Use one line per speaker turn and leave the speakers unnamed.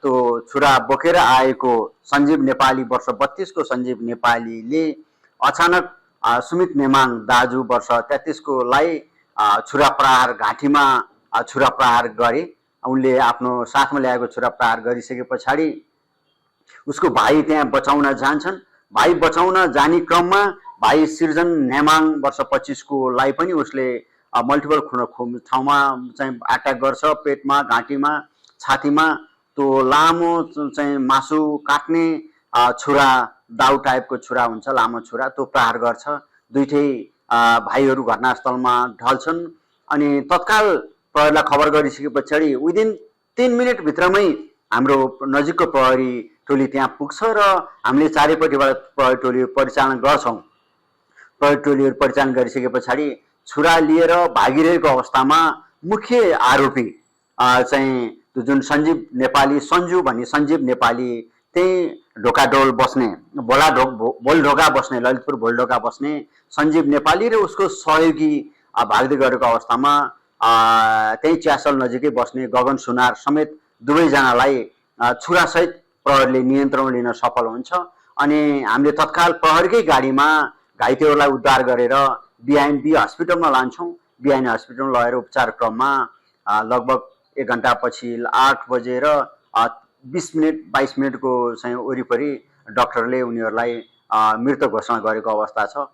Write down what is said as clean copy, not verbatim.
त्यो छुरा बोकेर आएको सञ्जीव नेपाली वर्ष 32 को सञ्जीव नेपालीले अचानक सुमित नेमाङ दाजु वर्ष 33 को लाई छुरा प्रहार घाँटीमा छुरा प्रहार गरे। उनले आफ्नो साथमा ल्याएको छुरा प्रहार गरिसके पछाडि उसको भाइ त्यहाँ बचाउन जान्छन्। भाइ बचाउन जाने क्रममा भाइ सृजन नेमाङ वर्ष 25 को लाई पनि उसले मल्टिपल ठाउँमा चाहिँ अट्याक गर्छ, पेटमा, घाँटीमा, छातीमा। त्यो लामो चाहिँ मासु काट्ने छुरा, दाउ टाइपको छुरा हुन्छ, लामो छुरा, त्यो प्रहार गर्छ। दुईटै भाइहरू घटनास्थलमा ढल्छन् अनि तत्काल प्रहरीलाई खबर गरिसके पछाडि विदिन 3 मिनट भित्रमै हाम्रो नजिकको प्रहरी टोली त्यहाँ पुग्छ र हामीले चारैपट्टिबाट प्रहरी टोली परिचालन गर्छौँ। प्रहरी टोलीहरू परिचालन गरिसके पछाडि छुरा लिएर भागिरहेको अवस्थामा मुख्य आरोपी चाहिँ जुन सञ्जीव नेपाली, सञ्जु भन्ने सञ्जीव नेपाली त्यही ढोकाडोल बस्ने, भोलढोका बस्ने, ललितपुर भोलढोका बस्ने सञ्जीव नेपाली र उसको सहयोगी भाग्दै गरेको अवस्थामा त्यही च्यासल नजिकै बस्ने गगन सुनार समेत दुवैजनालाई छुरासहित प्रहरीले नियन्त्रण लिन सफल हुन्छ। अनि हामीले तत्काल प्रहरीकै गाडीमा घाइतेहरूलाई उद्धार गरेर बिआइएनबी हस्पिटलमा लान्छौँ। बिआइएन हस्पिटलमा लगेर उपचार क्रममा लगभग 1 घण्टापछि 8 बजेर 20 मिनट 22 मिनटको चाहिँ वरिपरि डाक्टरले उनीहरूलाई मृत घोषणा गरेको अवस्था छ।